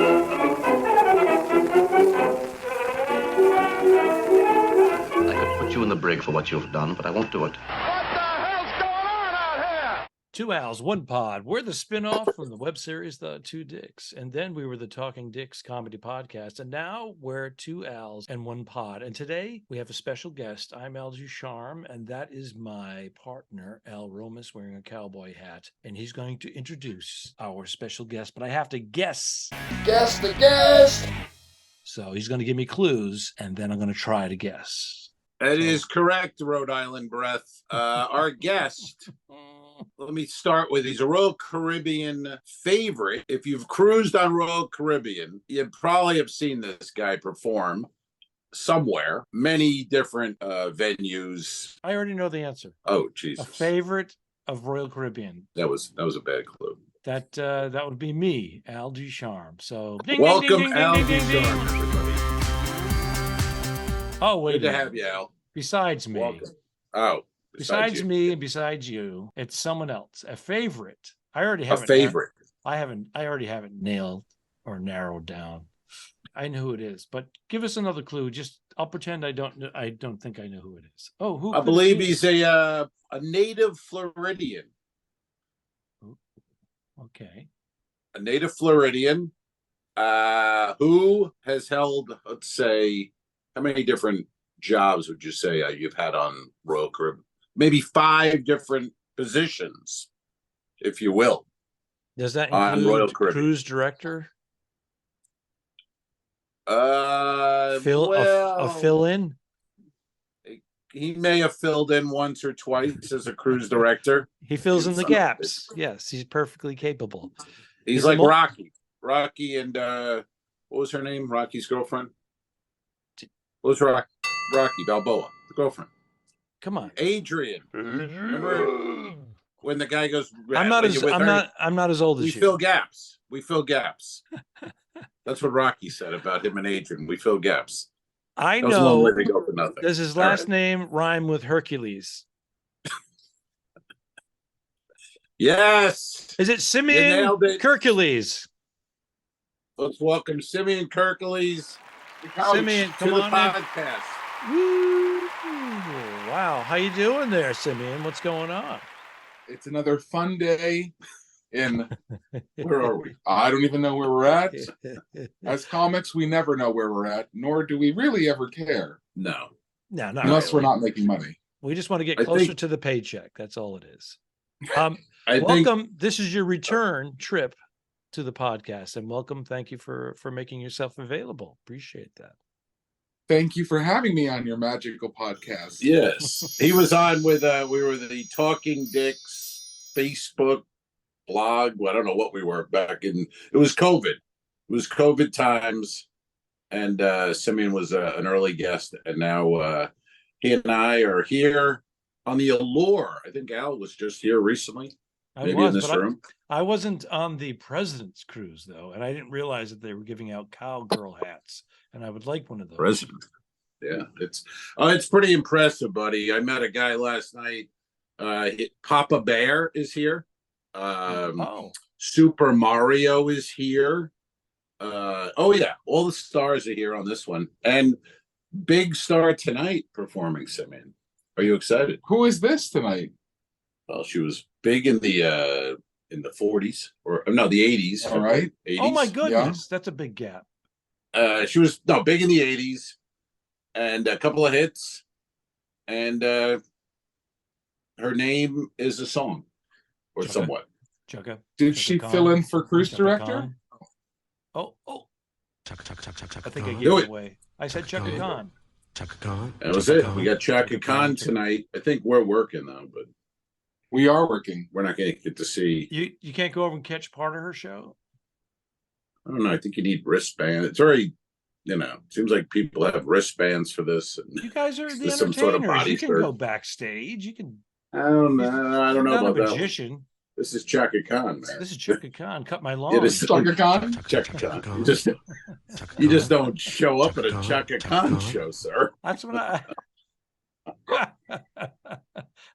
I could put you in the brig for what you've done, but I won't do it. Two Owls, One Pod. We're the spinoff from the web series The Two Dicks. And then we were the Talking Dicks comedy podcast. And now we're Two Owls and One Pod. And today we have a special guest. I'm Al Ducharme, and that is my partner, Al Romas, wearing a cowboy hat. And he's going to introduce our special guest, but I have to guess. Guess the guest. So he's going to give me clues, and then I'm going to try to guess. That is correct, Rhode Island Breath. Our guest, let me start with, he's a Royal Caribbean favorite. If you've cruised on Royal Caribbean, you probably have seen this guy perform somewhere, many different venues. I already know the answer. Oh, Jesus. A favorite of Royal Caribbean. That was a bad clue. That would be me, Al Ducharme. So welcome, Al Ducharme, everybody. Oh, wait. Good to have you, Al. Besides me. Welcome. Oh. Besides me and besides you, it's someone else. A favorite. I already have a favorite. I already have it nailed or narrowed down. I know who it is, but give us another clue. I'll pretend I don't know. I don't think I know who it is. Oh, who? I believe he's a native Floridian. Okay. A native Floridian who has held, let's say, how many different jobs would you say you've had on Royal Caribbean? Maybe 5 different positions, if you will. Does that include cruise director? A fill-in? He may have filled in once or twice as a cruise director. He fills in the gaps. Yes, he's perfectly capable. He's like Rocky. Rocky and what was her name? Rocky's girlfriend? What was Rocky Balboa, the girlfriend? Come on. Adrian. Remember when the guy goes, I'm not as old as you. We fill gaps. We fill gaps. That's what Rocky said about him and Adrian. We fill gaps. I know. Nothing. Does his last name rhyme with Hercules? Yes. Is it Simeon Hercules? Let's welcome Simeon Hercules. Simeon, come on podcast. Woo. Wow, how you doing there, Simeon? What's going on? It's another fun day in where are we? I don't even know where we're at. As comics, we never know where we're at, nor do we really ever care. No, unless we're not making money. We just want to get closer to the paycheck. That's all it is. Welcome. This is your return trip to the podcast, and welcome. Thank you for making yourself available. Appreciate that. Thank you for having me on your magical podcast. Yes, he was on with we were the Talking Dicks Facebook blog. Well, I don't know what we were back in. It was COVID. It was COVID times, and Simeon was an early guest, and now he and I are here on the Allure. I think Al was just here recently. I wasn't on the President's Cruise though, and I didn't realize that they were giving out cowgirl hats, and I would like one of those. President. Yeah, it's pretty impressive, buddy. I met a guy last night. Papa Bear is here. Super Mario is here. Oh yeah, all the stars are here on this one, and big star tonight performing. Simeon, are you excited? Who is this tonight? Well, she was big in the 40s or no, the 80s. All right. 80s. Oh my goodness, that's a big gap. She was big in the 80s, and a couple of hits, and her name is a song, or somewhat. Chugga. Did she fill in for cruise director? Oh. I think I gave it away. I said Chugga Khan. Chaka Khan. That was it. We got Chaka Khan tonight. I think we're working though, but we are working. We're not going to get to see. You can't go over and catch part of her show. I don't know. I think you need wristbands. It's very, seems like people have wristbands for this. And you guys are the entertainers. Some sort of body you can go backstage. You can. I don't know. I don't know about that. Magician. This is Chaka Khan, man. This is Chaka Khan. Cut my lawn. It is Chaka Khan. Chaka Khan. You just don't show up at a Chaka Khan show, sir. That's what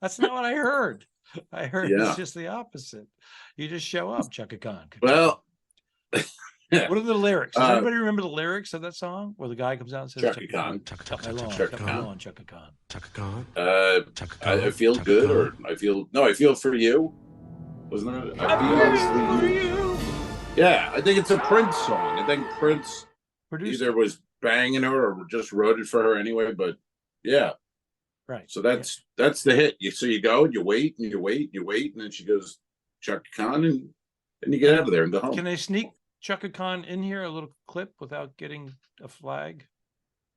That's not what I heard. I heard it's just the opposite. You just show up, Chaka Khan. Well, What are the lyrics? Does anybody remember the lyrics of that song where the guy comes out and says, Chaka Khan. Chaka Khan. Chaka Khan. I feel good, or I feel for you. Wasn't it? I feel for you. Yeah, I think it's a Prince song. I think Prince either was banging her or just wrote it for her anyway. But yeah, right. So that's the hit. You go and you wait and you wait and you wait, and then she goes Chaka Khan, and then you get out of there and go home. Can they sneak Chaka Khan in here a little clip without getting a flag?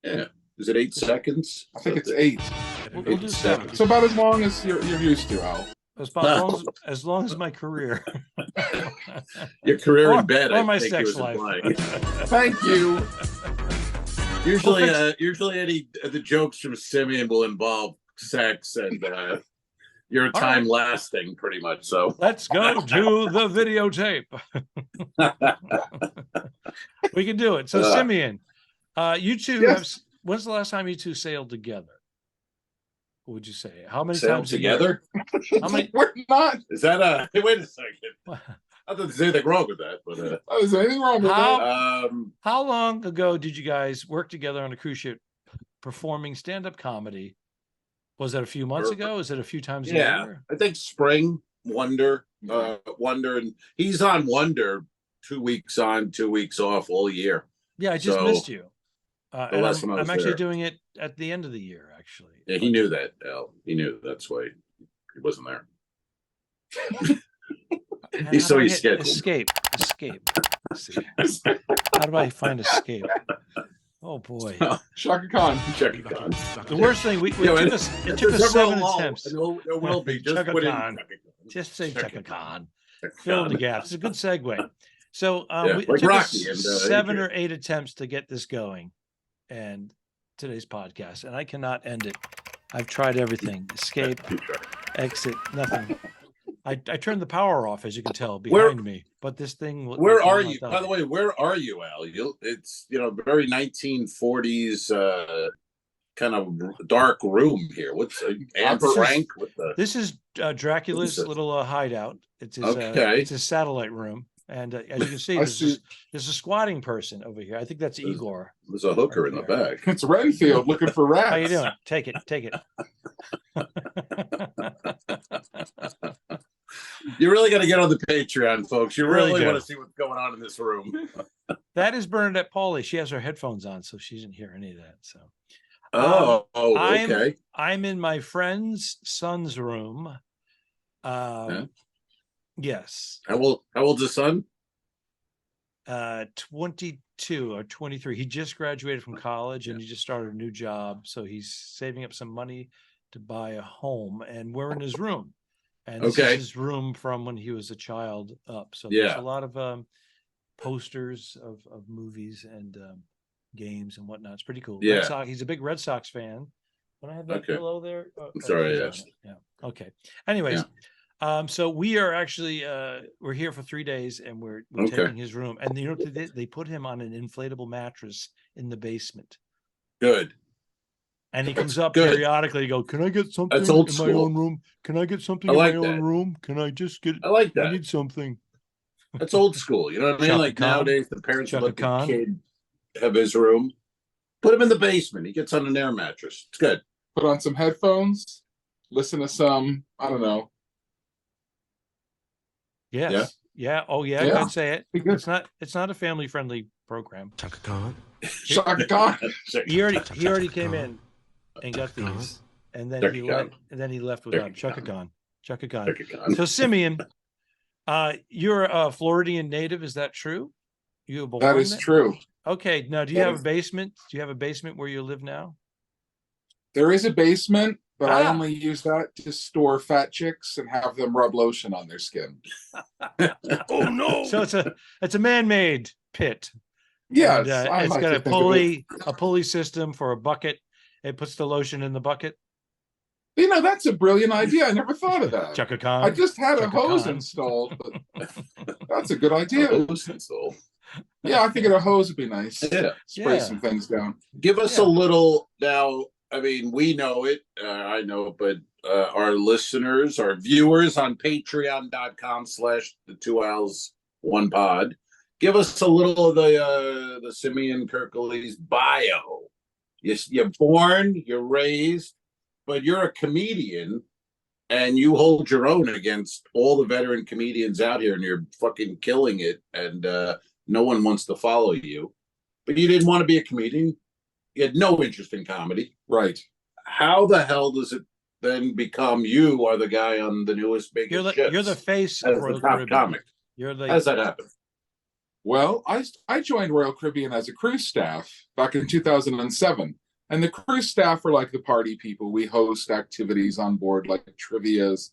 Yeah. Is it 8 seconds? I think it's 8. We'll do 7. So about as long as you're used to, Al. As long as my career. Your career in bed. Or my sex life. Thank you. Usually the jokes from Simeon will involve sex and your time lasting, pretty much. So let's go to the videotape. We can do it. So Simeon, you two have. When's the last time you two sailed together? What would you say? How many times together? How many? We're not. Is that Hey, wait a second. I thought there's anything wrong with that, but is there anything wrong with that? How long ago did you guys work together on a cruise ship performing stand-up comedy? Was that a few months ago? Is it a few times a year? I think spring, Wonder, and he's on Wonder 2 weeks on, 2 weeks off all year. Yeah, I just missed you. And I'm actually there. doing it at the end of the year, actually. Yeah, he knew that, Al. He knew that's why he wasn't there. He's so scheduled. Escape. How do I find escape? Oh boy. Chaka Khan. The worst thing it took us 7 attempts. There will be. Just Chaka put in Khan. Just say Chaka Khan. Fill in the gaps. It's a good segue. So like it took Rocky us 7 or 8 attempts to get this going, and today's podcast, and I cannot end it. I've tried everything. Escape, exit, nothing. I turned the power off, as you can tell, behind me. But this thing. Where are you? By the way, where are you, Al? It's very 1940s kind of dark room here. What's Anne Frank with the? This is Dracula's little hideout. It's his satellite room. And as you can see, there's a squatting person over here. I think that's Igor. There's a hooker in the back. It's Renfield looking for rats. How you doing? Take it. You really got to get on the Patreon, folks. You really want to see what's going on in this room. That is Bernadette Pauly. She has her headphones on, so she didn't hear any of that. So, okay. I'm in my friend's son's room. Yes. How old's his son? 22 or 23. He just graduated from college and he just started a new job. So he's saving up some money to buy a home, and we're in his room. And this is his room from when he was a child up. So there's a lot of posters of movies and games and whatnot. It's pretty cool. Yeah. He's a big Red Sox fan. Can I have that pillow there? Sorry, yes. Yeah. Okay. Anyways. Yeah. So we are actually we're here for 3 days, and we're taking his room. And you know what they put him on an inflatable mattress in the basement. Good. And he comes up periodically. Go, can I get something in my own room? Can I get something in my own room? Can I just get? I like that. I need something. That's old school. You know what I mean? Like nowadays, the parents let the kid have his room. Put him in the basement. He gets on an air mattress. It's good. Put on some headphones. Listen to some. I don't know. Yes. Yeah. Oh, yeah. I can't say it. It's not a family friendly program. Chaka Khan. Chaka Khan. He already came in and got these, and then he left without Chaka Khan. Chaka Khan. So Simeon, you're a Floridian native. Is that true? You were born That is true. Okay. Now, do you have a basement? Do you have a basement where you live now? There is a basement. But I only use that to store fat chicks and have them rub lotion on their skin. Oh no! So it's a man-made pit. Yeah, it's got a pulley system for a bucket. It puts the lotion in the bucket. You know, that's a brilliant idea. I never thought of that. Chaka Khan. I just had a hose installed, but that's a good idea. Hose installed. Yeah, I figured a hose would be nice. Yeah, spray some things down. Give us a little now. I mean, we know it. I know, but our listeners, our viewers on patreon.com/the2owls1pod Give us a little of the Simeon Kirklees bio. You're born, you're raised, but you're a comedian, and you hold your own against all the veteran comedians out here, and you're fucking killing it, and no one wants to follow you. But you didn't want to be a comedian. You had no interest in comedy. Right. How the hell does it then become you are the guy on the newest biggest You're the face of as the Royal top Caribbean. comic? You're How does that happen? Well, I joined Royal Caribbean as a cruise staff back in 2007. And the cruise staff are like the party people. We host activities on board like trivias,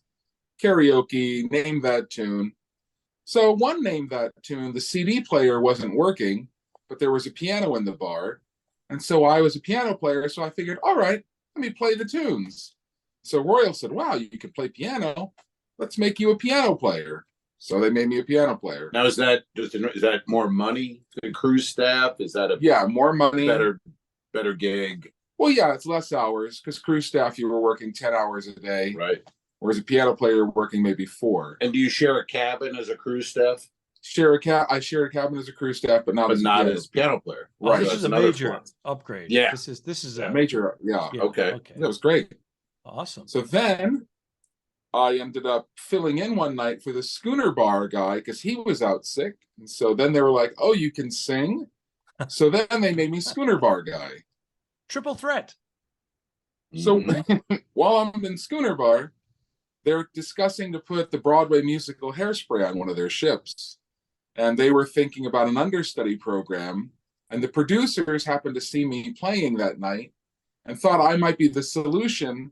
karaoke, name that tune. So one named that tune, the CD player wasn't working, but there was a piano in the bar. And so I was a piano player, so I figured, all right, let me play the tunes. So Royal said, wow, you can play piano. Let's make you a piano player. So they made me a piano player. Now, is that more money to cruise staff? Is that more money, better gig? Well, yeah, it's less hours because cruise staff you were working 10 hours a day, right? Whereas a piano player working maybe 4. And do you share a cabin as a cruise staff? I shared a cabin as a cruise staff, but not as a piano player. Right, this is a major upgrade. Yeah, this is a major. Yeah. Okay, that was great. Awesome. So then I ended up filling in one night for the schooner bar guy because he was out sick. And so then they were like, oh, you can sing? So then they made me schooner bar guy. Triple threat. So while I'm in schooner bar, they're discussing to put the Broadway musical Hairspray on one of their ships. And they were thinking about an understudy program. And the producers happened to see me playing that night and thought I might be the solution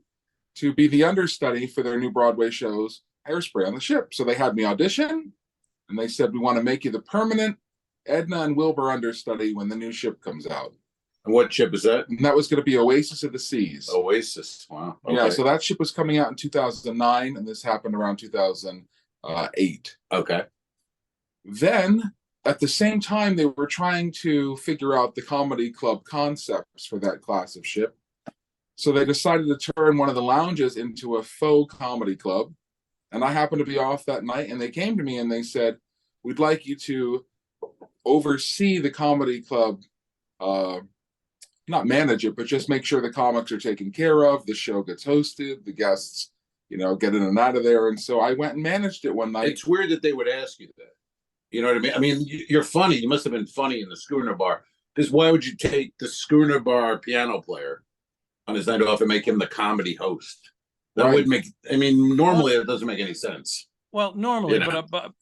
to be the understudy for their new Broadway shows, Hairspray on the ship. So they had me audition, and they said, we want to make you the permanent Edna and Wilbur understudy when the new ship comes out. And what ship is that? And that was going to be Oasis of the Seas. Oasis, wow. Okay. Yeah, so that ship was coming out in 2009, and this happened around 2008. Okay. Then, at the same time, they were trying to figure out the comedy club concepts for that class of ship. So they decided to turn one of the lounges into a faux comedy club. And I happened to be off that night, and they came to me and they said, we'd like you to oversee the comedy club, not manage it, but just make sure the comics are taken care of, the show gets hosted, the guests, get in and out of there. And so I went and managed it one night. It's weird that they would ask you that. You know what I mean? I mean, you're funny. You must have been funny in the schooner bar. Because why would you take the schooner bar piano player on his night off and make him the comedy host? That would make. I mean, normally it doesn't make any sense. Well, normally, but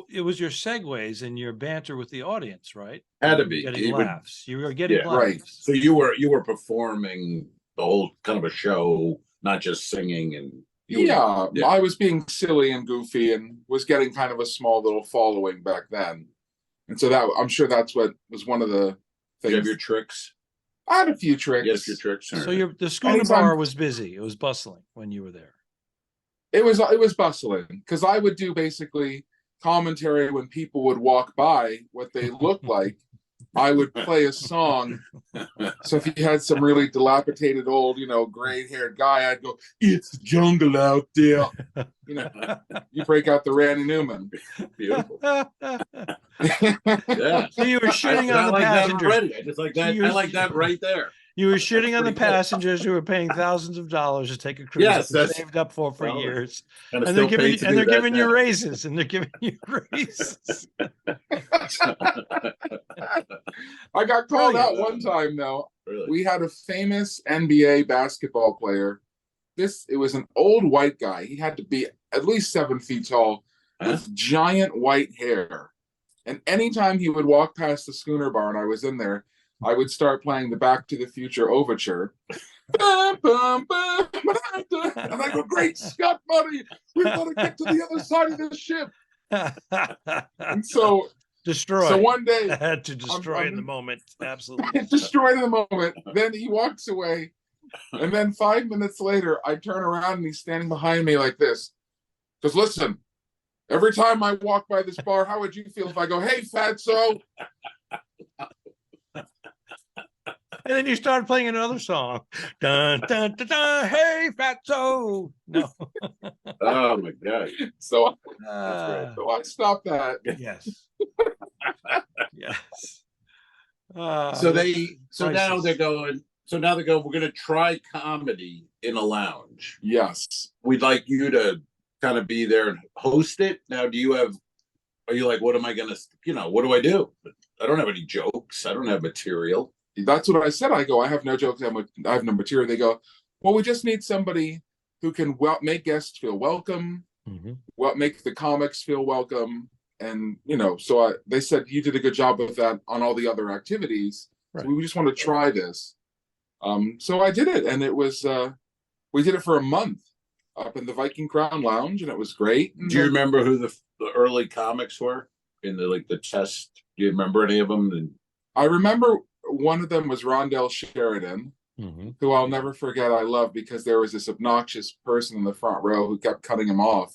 it was your segues and your banter with the audience, right? Had to be getting laughs. You were getting laughs. Right. So you were performing the whole kind of a show, not just singing and. I was being silly and goofy and was getting kind of a small little following back then, and so that I'm sure that's what was one of the things. Did you have your tricks? I had a few tricks. You had a few tricks. So the schooner bar was busy. It was bustling when you were there. It was bustling because I would do basically commentary when people would walk by, what they looked like. I would play a song. So if you had some really dilapidated old, gray-haired guy, I'd go, "It's jungle out there." You break out the Randy Newman. Beautiful. Yeah. So you were shitting on the passengers. I just like that. I like that right there. You were shitting on the passengers who were paying thousands of dollars to take a cruise that they saved up for years. And they're giving you raises. And they're giving you raises. I got called out one time, though. Really? We had a famous NBA basketball player. It was an old white guy. He had to be at least 7 feet tall with giant white hair. And anytime he would walk past the schooner bar and I was in there, I would start playing the Back to the Future overture. And I go, "Great Scott, buddy, we've got to get to the other side of this ship." And so destroy. So one day I had to destroy in the moment. Absolutely. Destroyed in the moment. Then he walks away. And then 5 minutes later, I turn around and he's standing behind me like this. Because listen, every time I walk by this bar, how would you feel if I go, "Hey, fatso"? And then you started playing another song. Dun, dun, dun, dun, hey, fatso. No. Oh my god. So, Ah, so I stopped that. yes. Yes. So now priceless. they're going. So now they go. We're going to try comedy in a lounge. Yes. We'd like you to kind of be there and host it. Now, do you have? Are you like, what am I going to? What do I do? I don't have any jokes. I don't have material. That's what I said. I go, I have no jokes. I have no material. They go, well, we just need somebody who can make guests feel welcome, make the comics feel welcome. And, so they said, you did a good job with that on all the other activities. Right. So we just want to try this. So I did it. And it was, we did it for a month up in the Viking Crown Lounge, and it was great. Do you remember who the early comics were in the test? Do you remember any of them? And I remember one of them was Rondell Sheridan, who I'll never forget. I love because there was this obnoxious person in the front row who kept cutting him off.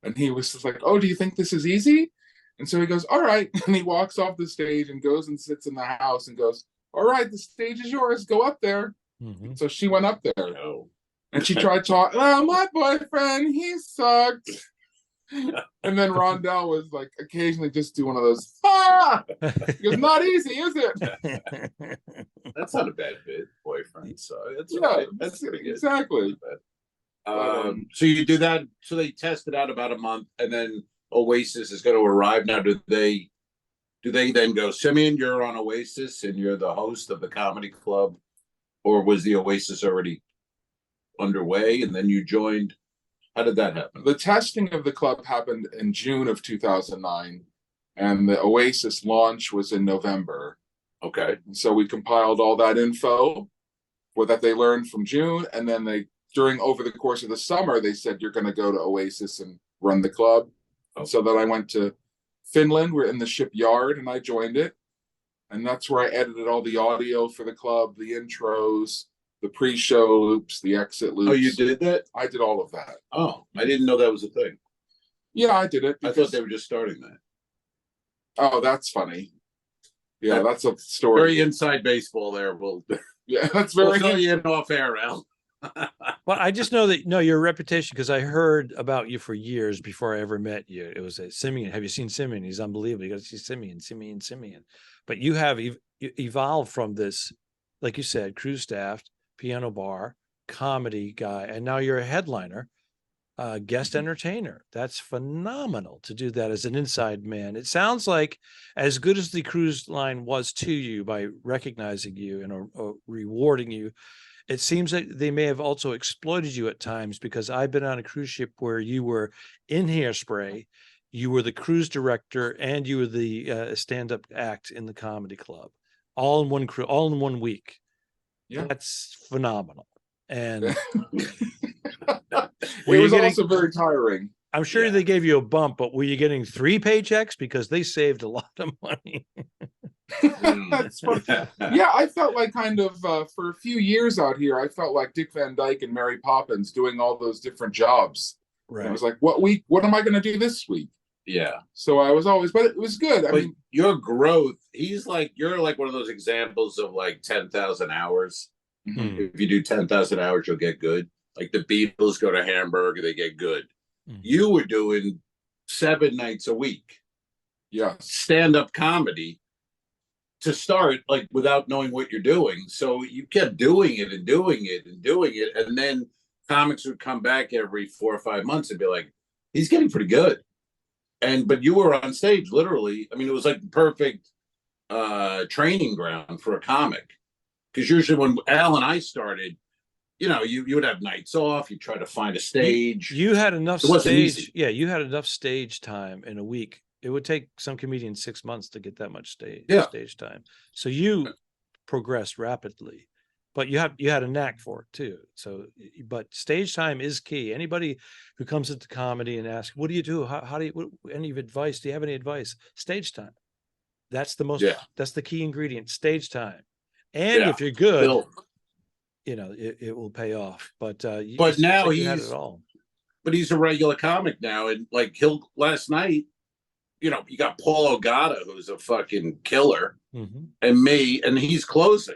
And he was just like, oh, do you think this is easy? And so he goes, all right. And he walks off the stage and goes and sits in the house and goes, all right, the stage is yours. Go up there. So she went up there. no. And she tried talking, oh, my boyfriend, he sucked. And then Rondell was like, occasionally just do one of those, He goes, not easy, is it? That's not a bad bit, boyfriend. So that's that's pretty good. Exactly. So you do that. So they test it out about a month, and then Oasis is going to arrive. Now, do they then go, Simeon, you're on Oasis, and you're the host of the comedy club, or was the Oasis already underway, and then you joined? How did that happen? The testing of the club happened in June of 2009, and the Oasis launch was in November. Okay. And so we compiled all that info that they learned from June, and then over the course of the summer, they said, you're going to go to Oasis and run the club. Oh. So then I went to Finland. We're in the shipyard, and I joined it. And that's where I edited all the audio for the club, the intros, the pre-show loops, the exit loops. Oh, you did that? I did all of that. Oh, I didn't know that was a thing. Yeah, I did it. I thought they were just starting that. Oh, that's funny. Yeah, that's a story. Very inside baseball there. Yeah, that's very. We'll fill you in off air, Al. Well, I just know that your reputation, because I heard about you for years before I ever met you. It was Simeon. Have you seen Simeon? He's unbelievable. You got to see Simeon. But you have evolved from this, like you said, crew staff, piano bar, comedy guy, and now you're a headliner, guest entertainer. That's phenomenal to do that as an inside man. It sounds like, as good as the cruise line was to you by recognizing you and rewarding you, it seems that they may have also exploited you at times, because I've been on a cruise ship where you were in Hairspray, you were the cruise director, and you were the stand-up act in the comedy club, all in one crew, all in 1 week. Yeah, that's phenomenal. And it was also very tiring. I'm sure they gave you a bump, but were you getting 3 paychecks? Because they saved a lot of money. That's funny. Yeah, I felt like kind of for a few years out here, I felt like Dick Van Dyke and Mary Poppins doing all those different jobs. Right. And I was like, what am I going to do this week? Yeah. So I was always, but it was good. I mean, your growth, you're like one of those examples of like 10,000 hours. If you do 10,000 hours, you'll get good. Like the Beatles go to Hamburg, they get good. You were doing 7 nights a week. Yeah. Stand-up comedy to start, like, without knowing what you're doing. So you kept doing it and doing it and doing it. And then comics would come back every 4 or 5 months and be like, he's getting pretty good. But you were on stage, literally. I mean, it was like the perfect training ground for a comic. Because usually when Al and I started, you would have nights off. You try to find a stage. You had enough stage. Yeah, you had enough stage time in a week. It would take some comedians 6 months to get that much stage time. So you progressed rapidly, but you had a knack for it too. So, but stage time is key. Anybody who comes into comedy and asks, "What do you do? How do you? Any advice? Do you have any advice?" Stage time. That's the most. Yeah. That's the key ingredient. Stage time. And if you're good, it will pay off. But now he had it all. But he's a regular comic now, and like last night, you got Paul Ogata, who's a fucking killer, and me, and he's closing.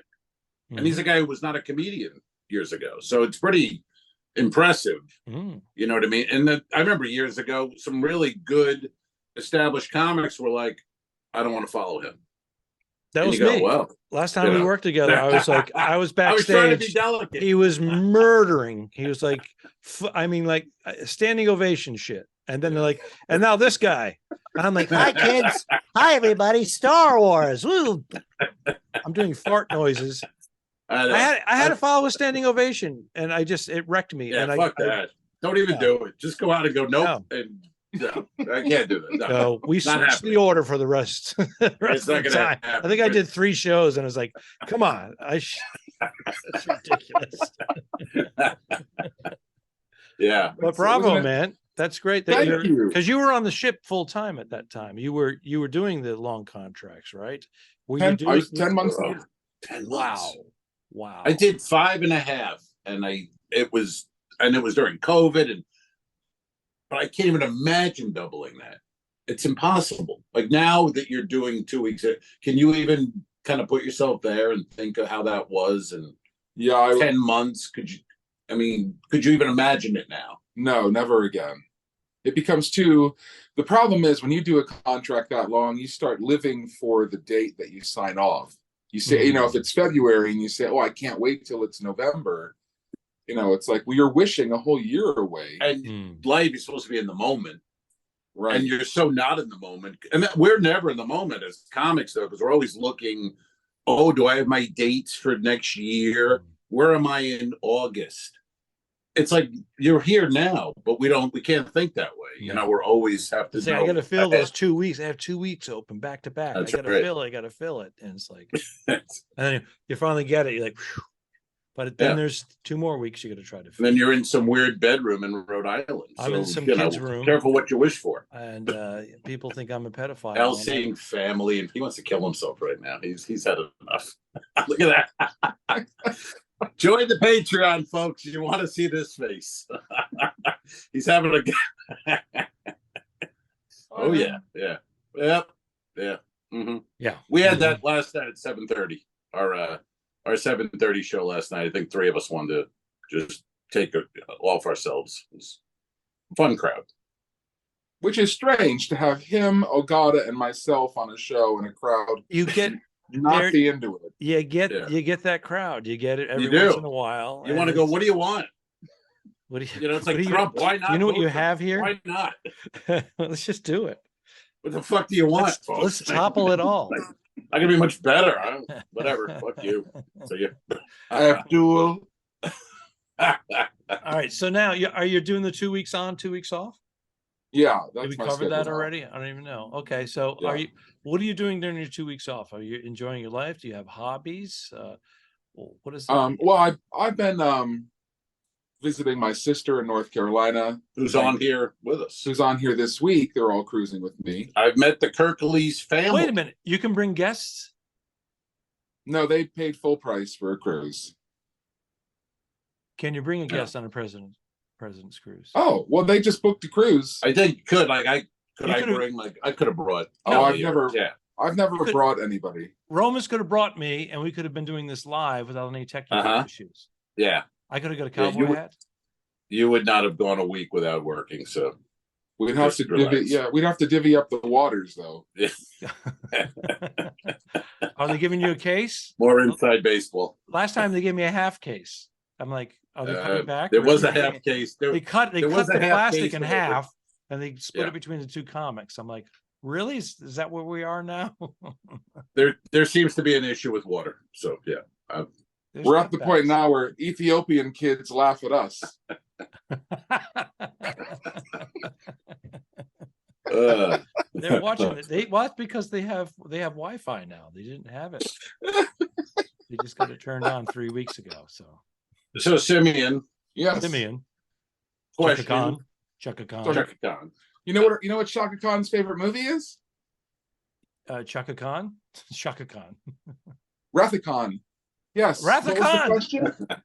and he's a guy who was not a comedian years ago. So it's pretty impressive. You know what I mean? And I remember years ago, some really good established comics were like, I don't want to follow him. That and was you go, me. well, last time we worked together, I was like, I was backstage. I was trying to be delicate. He was murdering. He was like, I mean, like standing ovation shit. And then they're like, and now this guy. And I'm like, hi kids, hi everybody, Star Wars. Woo! I'm doing fart noises. I had to follow a standing ovation, and it wrecked me. Yeah, and fuck that. Don't even do it. Just go out and go, nope. No. And no, I can't do that. No, we switched the order for the rest of the time. I think I did 3 shows, and I was like, come on. That's ridiculous. Yeah. But bravo, man. That's great. Thank you. Because you were on the ship full time at that time. You were doing the long contracts, right? Were 10 months. 10 months. Wow. I did 5.5, and it was during COVID, but I can't even imagine doubling that. It's impossible. Like now that you're doing 2 weeks, can you even kind of put yourself there and think of how that was? And 10 months, could you even imagine it now? No, never again. It becomes the problem is when you do a contract that long, you start living for the date that you sign off. You say, if it's February and you say, oh, I can't wait till it's November. It's like, well, you're wishing a whole year away. And life is supposed to be in the moment. Right. And you're so not in the moment. And we're never in the moment as comics, though, because we're always looking, oh, do I have my dates for next year? Where am I in August? It's like you're here now, but we can't think that way. We're always have to say, I got to fill those 2 weeks. I have 2 weeks open back to back. I got to fill it. And it's like, and then you finally get it. You're like, whew. But then there's 2 more weeks you got to try to fill. And then you're in some weird bedroom in Rhode Island. I'm in some kid's room. Careful what you wish for. And people think I'm a pedophile. Al's seeing family, and he wants to kill himself right now. He's had enough. Look at that. Join the Patreon, folks. You want to see this face. He's having a oh yeah. Mm-hmm. Yeah. We had that last night at 7:30. Our 7:30 show last night. I think 3 of us wanted to just take it off ourselves. It was a fun crowd. Which is strange to have him, Ogata, and myself on a show in a crowd. You get not be into it. You get that crowd. You get it every once in a while. You want to go, what do you want? What do you? It's like Trump. Why not? You know what you have here? Why not? Let's just do it. What the fuck do you want, folks? Let's topple it all. I can be much better. Whatever. Fuck you. So Abdul. All right. So now, are you doing the 2 weeks on, 2 weeks off? Yeah. Did we cover that already? I don't even know. Okay. So what are you doing during your 2 weeks off? Are you enjoying your life? Do you have hobbies? What is that? Well, I've been visiting my sister in North Carolina. Who's on here with us. Who's on here this week. They're all cruising with me. I've met the Kirklees family. Wait a minute. You can bring guests? No, they paid full price for a cruise. Can you bring a guest on a president's cruise? Oh, well, they just booked a cruise. I think you could. I could have brought. I've never brought anybody. Romas could have brought me, and we could have been doing this live without any technical issues. Yeah. I could have got a cowboy hat. You would not have gone a week without working, so we'd have to divvy up the waters, though. Yeah. Are they giving you a case? More inside baseball. Last time they gave me a half case. I'm like, are they coming back? There was a half case. They cut the plastic in half, and they split it between the 2 comics. I'm like, really? Is that where we are now? There seems to be an issue with water. So yeah. We're at the point now where Ethiopian kids laugh at us. They're watching it. They watch because they have Wi-Fi now. They didn't have it. They just got it turned on 3 weeks ago. So Simeon. Yes. Simeon. Question. Chaka Khan. Chaka Khan. You know what Chaka Khan's favorite movie is? Chaka Khan? Chaka Khan. Rathacon. Yes. Rathacon.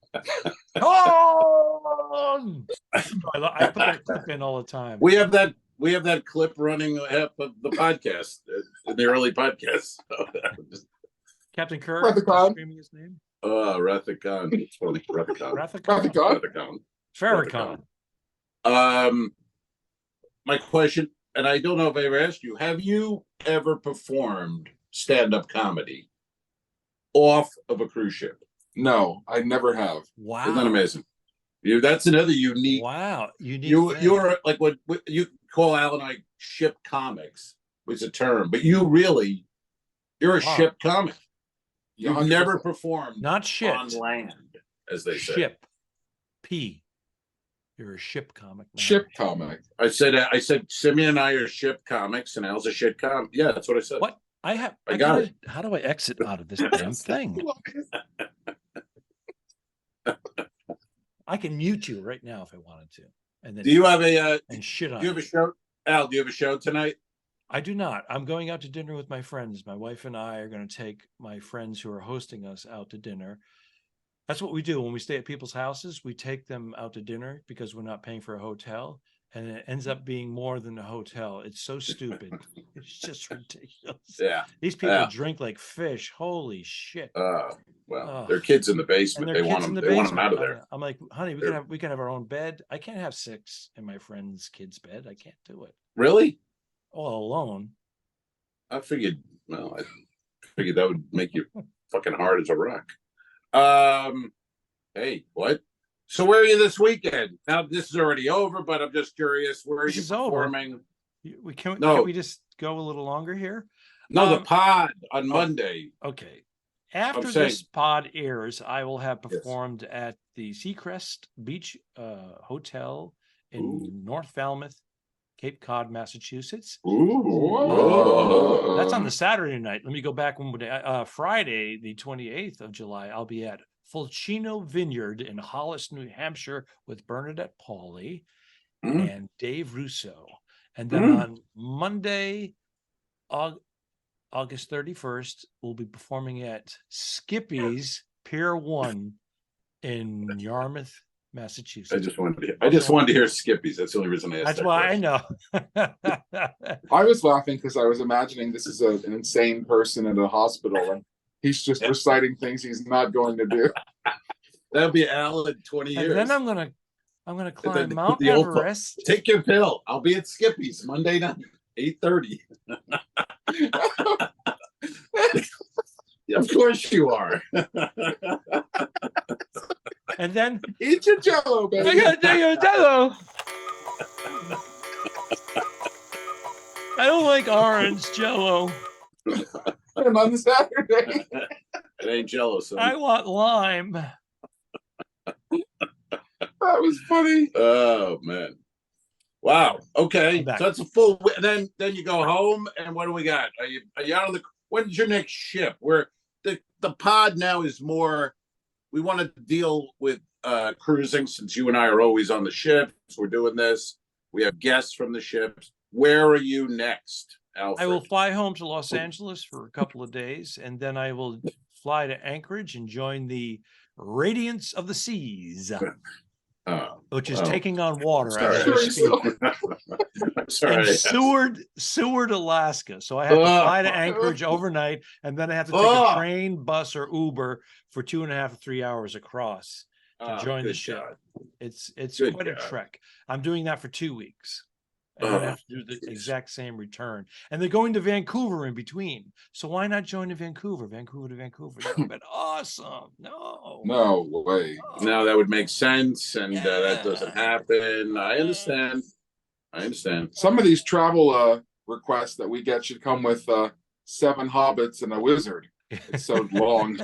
Oh! I put that clip in all the time. We have that clip running half of the podcast in the early podcast. Captain Kirk screaming his name. Rathicon. It's funny. Rathicon. Rathicon. Farrakhan. My question, and I don't know if I ever asked you, have you ever performed stand-up comedy off of a cruise ship? No, I never have. Wow. Isn't that amazing? That's another unique. Wow. Unique. You're like what you call Al and I ship comics, was a term, but you're a ship comic. You've 100%. never performed Not ship on land, as they say. Ship. P. You're a ship comic. Man. Ship comic. I said Simeon and I are ship comics and Al's a shit comic. Yeah, that's what I said. What? I got it. How do I exit out of this damn thing? I can mute you right now if I wanted to. And then do you have a and shit on do you have a show? Al, do you have a show tonight? I do not. I'm going out to dinner with my friends. My wife and I are going to take my friends who are hosting us out to dinner. That's what we do when we stay at people's houses. We take them out to dinner because we're not paying for a hotel. And it ends up being more than a hotel. It's so stupid. It's just ridiculous. Yeah. These people drink like fish. Holy shit. Their kids in the basement. They want them out of there. I'm like, honey, we can have our own bed. I can't have 6 in my friend's kid's bed. I can't do it. Really? All alone. I figured that would make you fucking hard as a rock. Hey, what? So where are you this weekend? Now this is already over, but I'm just curious. Where are you performing? Can we just go a little longer here? No, the pod on Monday. Okay. After this pod airs, I will have performed at the Seacrest Beach Hotel in North Falmouth, Cape Cod, Massachusetts. Ooh. That's on the Saturday night. Let me go back one day. Friday, the 28th of July, I'll be at Fulcino Vineyard in Hollis, New Hampshire with Bernadette Pauley and Dave Russo. And then on Monday, August 31st, we'll be performing at Skippy's Pier 1 in Yarmouth, Massachusetts. I just wanted to hear Skippy's. That's the only reason I asked. That's why I know. I was laughing because I was imagining this is an insane person in a hospital and he's just reciting things he's not going to do. That'll be Al in 20 years. And then I'm gonna climb Mount Everest. Take your pill. I'll be at Skippy's Monday night, 8:30. Of course you are. And then eat your Jello, baby. I gotta take your Jello. I don't like orange Jello. And on Saturday, it ain't Jello, son. I want lime. That was funny. Oh man! Wow. Okay, so that's a full. Then you go home, and what do we got? Are you out of the? When's your next ship? Where the pod now is more. We want to deal with cruising since you and I are always on the ships. We're doing this. We have guests from the ships. Where are you next, Alfred? I will fly home to Los Angeles for a couple of days, and then I will fly to Anchorage and join the Radiance of the Seas, which is taking on water. Sorry. In Seward, Alaska. So I have to fly to Anchorage overnight, and then I have to take a train, bus, or Uber for 2.5 to 3 hours across to join the ship. It's quite a trek. I'm doing that for 2 weeks. And I have to do the exact same return. And they're going to Vancouver in between. So why not join to Vancouver? Vancouver to Vancouver. That would have been awesome. No way. No, that would make sense. And that doesn't happen. I understand. Some of these travel requests that we get should come with 7 hobbits and a wizard. It's so long.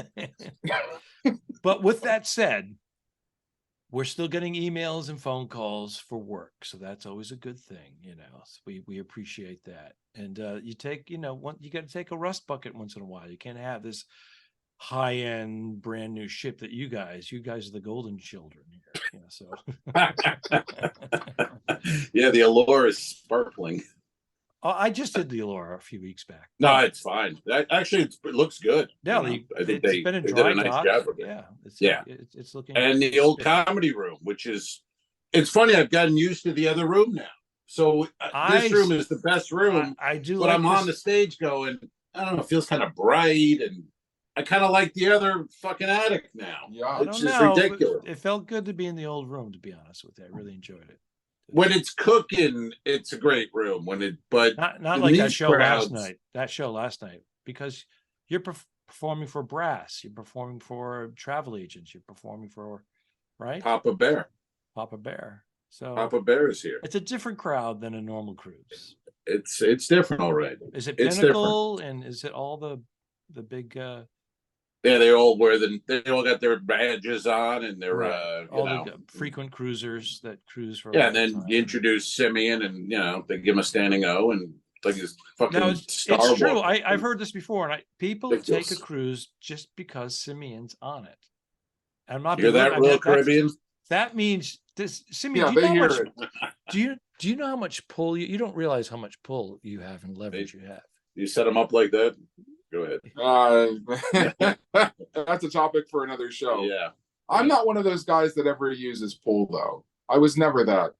But with that said, we're still getting emails and phone calls for work, so that's always a good thing, So we appreciate that. And you take, you got to take a rust bucket once in a while. You can't have this high-end, brand new ship that you guys are the golden children here. So yeah, the Allure is sparkling. I just did the Allure a few weeks back. No, it's fine. Actually, it looks good. Yeah, I think they been in did dry a nice dock. job with it. It's looking. And the old comedy room, which is, it's funny. I've gotten used to the other room now. So this room is the best room. I do, but I'm on the stage going, I don't know. It feels kind of bright, and I kind of like the other fucking attic now. Yeah. I It's don't just know. ridiculous. It felt good to be in the old room, to be honest with you. I really enjoyed it. When it's cooking, it's a great room. But Not in like that these show last crowds- night. That show last night, because you're performing for brass, you're performing for travel agents, you're performing for, right? Papa Bear. Papa Bear. So Papa Bear is here. it's a different crowd than a normal cruise. It's different already. Is it It's Pinnacle and is it all the big Yeah, they all they all got their badges on and their all the frequent cruisers that cruise for a yeah, long and then time. you introduce Simeon and they give him a standing O and like his fucking Now it's star true. walk. I've heard this before, and people Ridiculous. take a cruise just because Simeon's on it. I'm not You hear being rude. that, I mean, Royal Caribbean? that means this, Simeon. Yeah, do you they know how hear much? it. Do you know how much pull you don't realize how much pull you have and leverage you have? You set them up like that? Go ahead. That's a topic for another show. Yeah. I'm not one of those guys that ever uses pull, though. I was never that.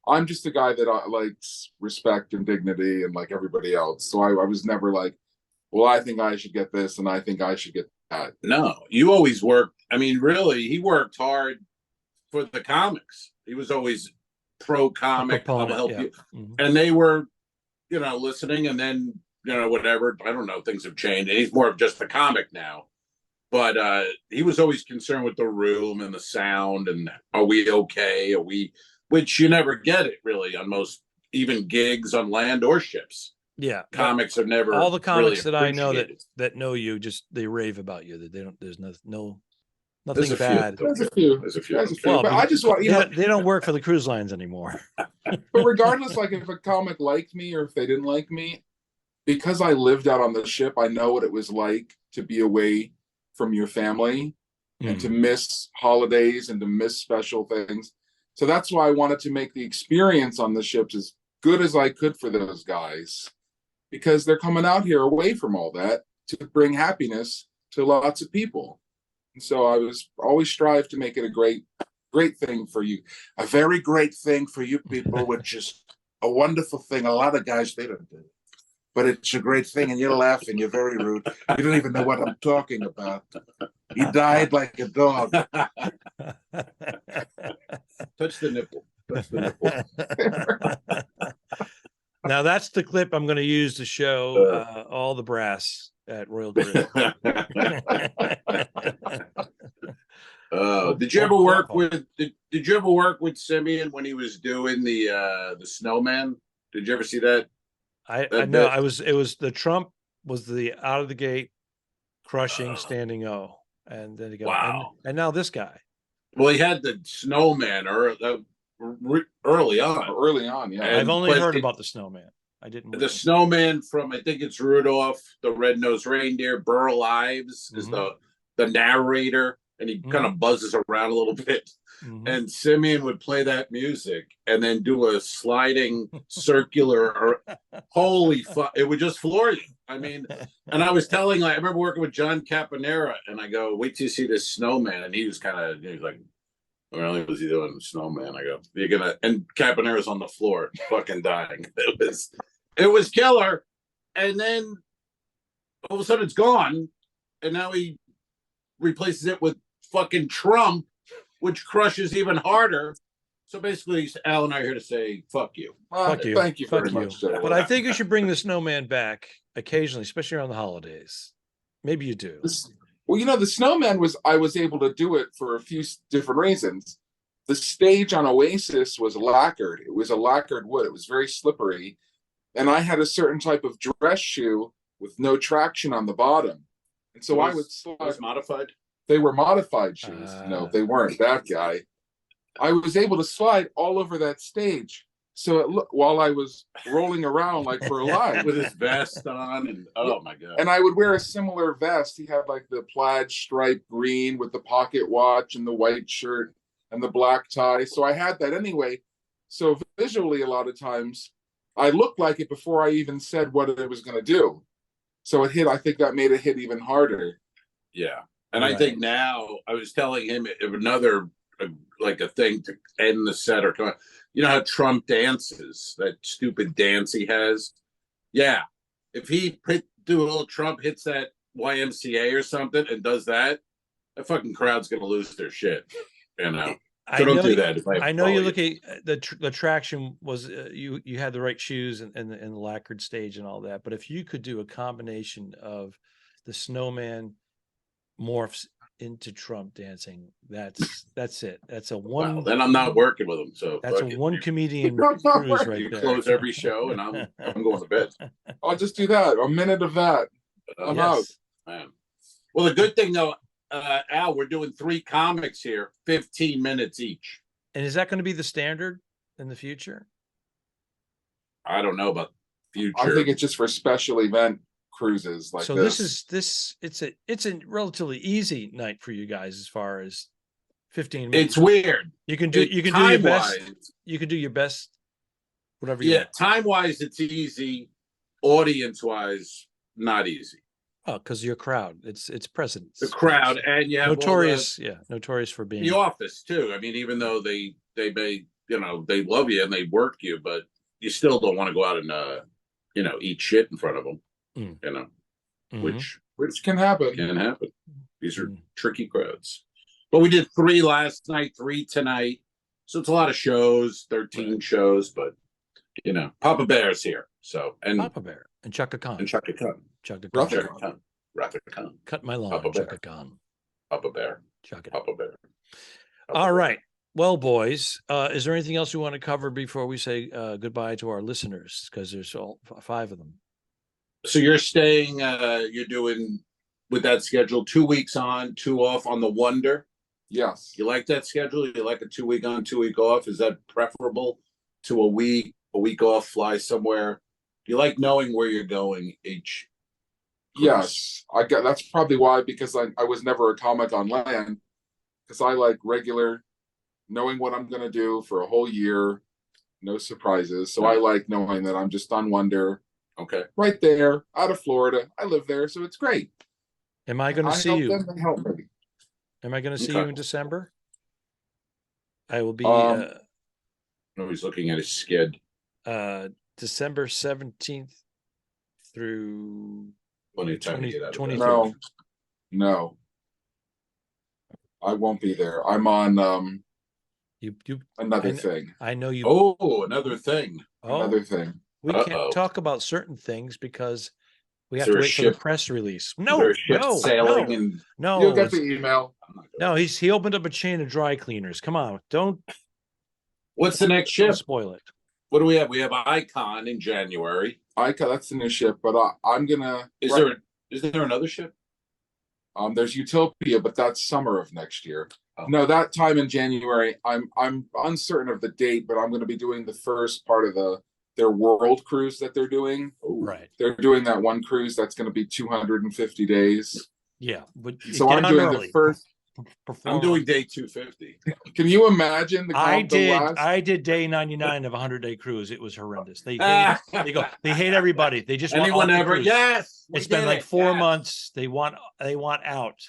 I'm just a guy that likes respect and dignity and like everybody else. So I was never like, well, I think I should get this and I think I should get that. No, you always worked. I mean, really, he worked hard for the comics. He was always pro comic. I'll help you. Mm-hmm. And they were, listening, and then, whatever. I don't know. Things have changed. And he's more of just a comic now. But he was always concerned with the room and the sound and are we okay? Which you never get it really on most even gigs on land or ships. Yeah, comics are never all the comics really that I know appreciated. that know you just they rave about you. That they don't. There's nothing There's a few. bad. There's a few. Well, but I just want they don't work for the cruise lines anymore. But regardless, like if a comic liked me or if they didn't like me, because I lived out on the ship, I know what it was like to be away from your family and to miss holidays and to miss special things. So that's why I wanted to make the experience on the ships as good as I could for those guys, because they're coming out here away from all that to bring happiness to lots of people. And so I was always strive to make it a great thing for you, a very great thing for you people, which is a wonderful thing. A lot of guys, they don't do it. But it's a great thing, and you're laughing. You're very rude. You don't even know what I'm talking about. He died like a dog. Touch the nipple. Touch the nipple. Now that's the clip I'm going to use to show all the brass at Royal Caribbean. Did you ever work with? Did you ever work with Simeon when he was doing the snowman? Did you ever see that? I know. It was the Trump was the out of the gate crushing standing O, and then he goes, wow. And now this guy. Well, he had the snowman early on. Early on, yeah. I've only heard about the snowman. I didn't. The snowman from I think it's Rudolph the Red-Nosed Reindeer. Burl Ives is the narrator, and he kind of buzzes around a little bit. And Simeon would play that music and then do a sliding circular. Holy fuck! It would just floor you. I mean, and I was telling, I remember working with John Caponera, and I go, "Wait till you see this snowman." And he was like, "Really, was he doing snowman?" I go, "You're gonna." And Caponera's on the floor, fucking dying. It was killer. And then all of a sudden, it's gone, and now he replaces it with fucking Trump, which crushes even harder. So basically, Al and I are here to say, fuck you. Fuck you. Thank you Fuck very much. But I think you should bring the snowman back occasionally, especially around the holidays. Maybe you do. Well, the snowman I was able to do it for a few different reasons. The stage on Oasis was lacquered. It was a lacquered wood. It was very slippery. And I had a certain type of dress shoe with no traction on the bottom. And so I would slide. Was modified? They were modified shoes. No, they weren't that guy. I was able to slide all over that stage. So it looked while I was rolling around like for a line with his vest on, and oh my god! And I would wear a similar vest. He had like the plaid striped green with the pocket watch and the white shirt and the black tie. So I had that anyway. So visually, a lot of times, I looked like it before I even said what it was going to do. So it hit. I think that made it hit even harder. Yeah. And I think now, I was telling him if another, like a thing to end the set or come on, you know how Trump dances, that stupid dance he has? Yeah. If he do a little Trump hits that YMCA or something and does that, that fucking crowd's gonna lose their shit. You know. I So don't know, do that. If I know follow you're looking the traction was you had the right shoes and the lacquered stage and all that, but if you could do a combination of the snowman morphs into Trump dancing, that's it. That's a one. Well, then I'm not working with them. So That's a one comedian cruise right you there. close every show, and I'm going to bed. I'll just do that. A minute of that. I'm out. Man. Well, the good thing though, Al, we're doing 3 comics here, 15 minutes each. And is that going to be the standard in the future? I don't know about future. I think it's just for special event cruises like so this. It's a relatively easy night for you guys as far as 15 minutes. It's weird. You can do your best. You can do your best, whatever you want. Time wise, it's easy. Audience wise, not easy. Oh, because your crowd. It's presidents. The crowd, and you have notorious for being the office too. I mean, even though they may, they love you and they work you, but you still don't want to go out and eat shit in front of them. Which can happen. Can happen. These are tricky crowds. But we did 3 last night, 3 tonight. So it's a lot of shows, 13 shows, but Papa Bear's here. So Papa Bear and Chaka Khan. Chaka Khan. Chaka Khan. Cut my lawn, Chaka Khan. Papa Bear. Papa Bear. All right. Well, boys, is there anything else you want to cover before we say goodbye to our listeners? Because there's all 5 of them. So you're staying, you're doing with that schedule 2 weeks on, 2 off on the Wonder. Yes. You like that schedule? You like a 2 week on, 2 week off? Is that preferable to a week off, fly somewhere? You like knowing where you're going each cruise? Yes. That's probably why, because I was never a comic on land, because I like regular, knowing what I'm going to do for a whole year, no surprises. So I like knowing that I'm just on Wonder. Okay. Right there, out of Florida. I live there, so it's great. Am I going to see you? Them, they help me. Am I going to see you in December? I will be. No, he's looking at his skid. December 17th through 23rd. No, I won't be there. I'm on another thing. I know you. Oh, another thing. Another thing. We can't talk about certain things because we have to wait for the press release. No. Sailing. No. You'll get the email. No, he opened up a chain of dry cleaners. Come on, don't. What's the next ship? Don't spoil it. What do we have? We have Icon in January. Icon, that's the new ship, but I'm gonna. Is there another ship? There's Utopia, but that's summer of next year. Oh. No, that time in January, I'm uncertain of the date, but I'm going to be doing the first part of their world cruise that they're doing. Right. They're doing that one cruise that's going to be 250 days. Yeah, but so I'm doing the first. I'm doing day 250. Can you imagine I did day 99 of a 100-day cruise. It was horrendous. They hate everybody. They just want anyone ever. Yes, it's been like 4 months. They want out.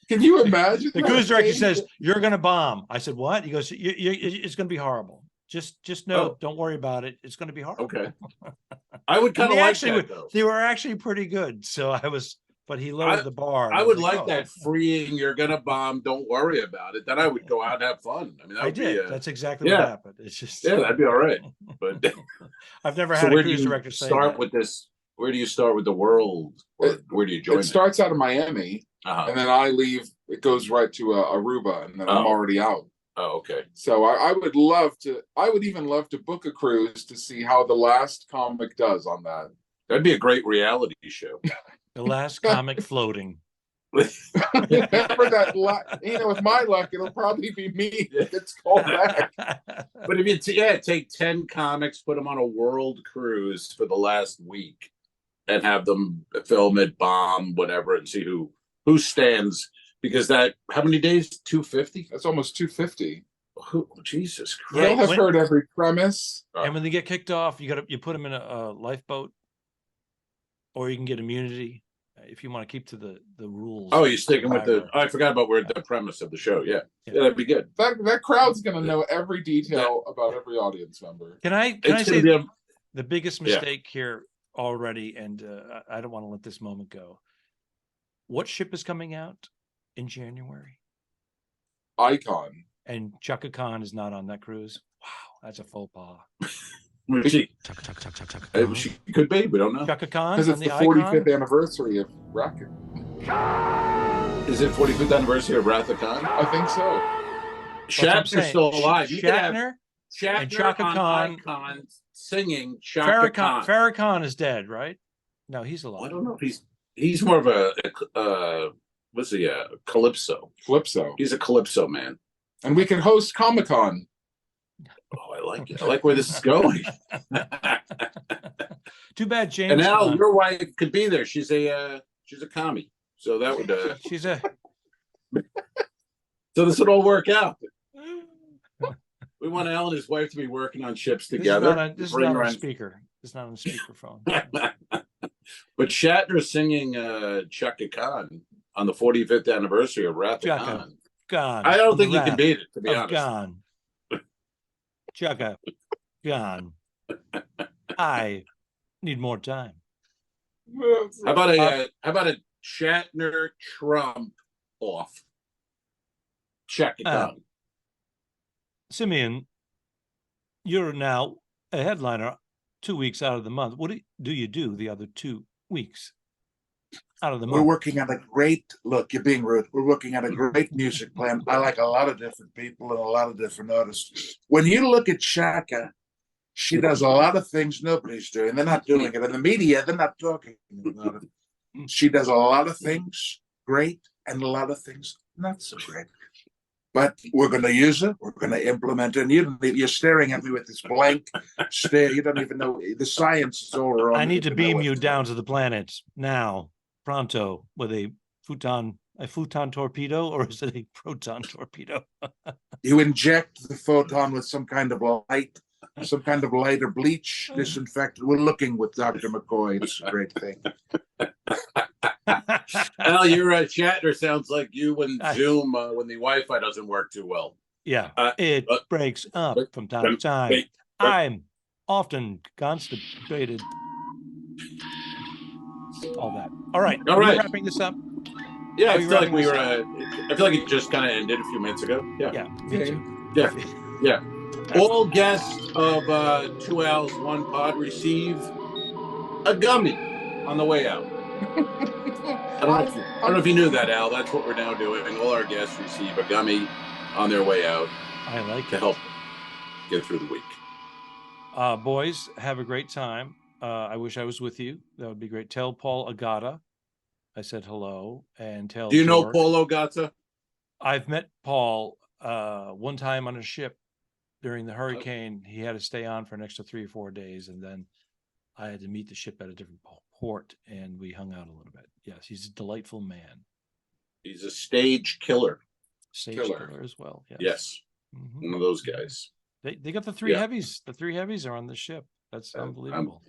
Can you imagine? The cruise director says you're going to bomb. I said what? He goes, it's going to be horrible. Just know, don't worry about it. It's going to be horrible. Okay. I would kind of like that, though. They were actually pretty good. So I was. But he lowered the bar. I would like that freeing. You're gonna bomb. Don't worry about it. Then I would go out and have fun. I mean, I did. That's exactly what happened. It's just that'd be all right. But I've never had a cruise director say start with this. Where do you start with the world? Or where do you join? It starts out of Miami, and then I leave. It goes right to Aruba, and then I'm already out. Oh, okay. So I would love to. I would even love to book a cruise to see how the last comic does on that. That'd be a great reality show. The last comic floating. With my luck, it'll probably be me that gets called back. But if you take 10 comics, put them on a world cruise for the last week, and have them film it, bomb, whatever, and see who stands. Because how many days? 250? That's almost 250. Jesus Christ! They'll have heard every premise. And when they get kicked off, you put them in a lifeboat. Or you can get immunity if you want to keep to the rules. Oh, you're sticking with I forgot about the premise of the show. Yeah, that'd be good. That crowd's going to know every detail about every audience member. Can I say the biggest mistake here already, and I don't want to let this moment go. What ship is coming out in January? Icon. And Chaka Khan is not on that cruise. Wow, that's a faux pas. She could be. We don't know. Chaka Khan Because on it's the the 45th Icon? anniversary of Rocket. Is it 45th anniversary of Wrath of Khan? I think so. Shatner's still alive. You could have Shatner Shatner and Chaka on Khan. Icon singing Chaka Khan. Farrakhan is dead, right? No, he's alive. I don't know if he's more of a what's he? Calypso. Calypso. He's a Calypso man. And we can host Comic-Con. Oh, I like it. I like where this is going. Too bad James. And Al, your wife could be there. She's a commie, so that would. She's a. So this would all work out. We want Al and his wife to be working on ships together. This is not on speaker. It's not on speakerphone. But Shatner singing Chaka Khan on the 45th anniversary of Wrath of Khan. Gone. I don't think you can beat it, to be honest. Gone. Chaka. I need more time. How about a Shatner Trump off? Chaka Khan. Simeon, you're now a headliner 2 weeks out of the month. What do you do the other 2 weeks out of the month? We're working on a great, look, you're being rude. We're working on a great music plan. I like a lot of different people and a lot of different artists. When you look at Shaka, she does a lot of things nobody's doing. They're not doing it. In the media, they're not talking about it. She does a lot of things great and a lot of things not so great. But we're going to use it. We're going to implement it. And you're staring at me with this blank stare. You don't even know. The science is all wrong. I need to beam you down to the planet now, pronto, with a futon torpedo, or is it a proton torpedo? You inject the photon with some kind of light or bleach, disinfectant. We're looking with Dr. McCoy. It's a great thing. Al, your Shatner sounds like you when Zoom, when the Wi-Fi doesn't work too well. Yeah, it breaks up from time to time. I'm often constipated. All that. All right. Are we wrapping this up? Yeah, I feel like we were. I feel like it just kind of ended a few minutes ago. Yeah. Yeah. Me too. Yeah. All guests of 2 Al's 1 Pod receive a gummy on the way out. I don't know if you knew that, Al. That's what we're now doing. All our guests receive a gummy on their way out. I like to help get through the week. Boys, have a great time. I wish I was with you. That would be great. Tell Paul Agata I said hello, and tell. Do you know George. Paul Agata? I've met Paul one time on a ship during the hurricane. He had to stay on for an extra 3 or 4 days, and then I had to meet the ship at a different port, and we hung out a little bit. Yes, he's a delightful man. He's a stage killer. Stage killer as well. Yes. Mm-hmm. One of those guys. They got the 3 heavies. The 3 heavies are on the ship. That's unbelievable.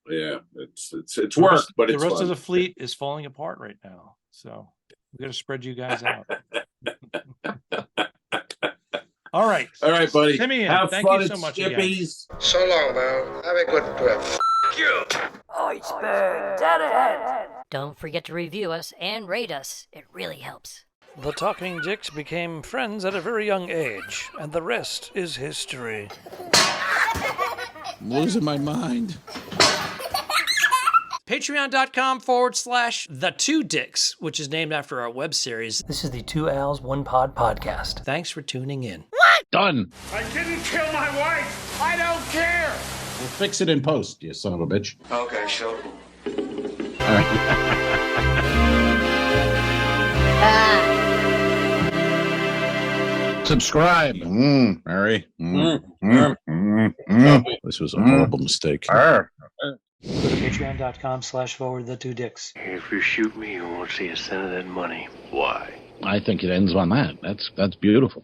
Yeah, it's work, but it's the rest fun. of the fleet is falling apart right now. So we got to spread you guys out. All right, buddy. Simeon, thank you so much again. So long, man. Have a good trip. You. Iceberg, dead ahead. Don't forget to review us and rate us. It really helps. The Talking Dicks became friends at a very young age, and the rest is history. I'm losing my mind. Patreon.com/The2Dicks, which is named after our web series. This is the 2 Al's 1 Pod podcast. Thanks for tuning in. What? Done. I didn't kill my wife. I don't care. We'll fix it in post, you son of a bitch. Okay, sure. All right. Subscribe. Mary. This was a horrible mistake. Go to patreon.com/The2Dicks. If you shoot me, you won't see a cent of that money. Why? I think it ends on that. That's beautiful.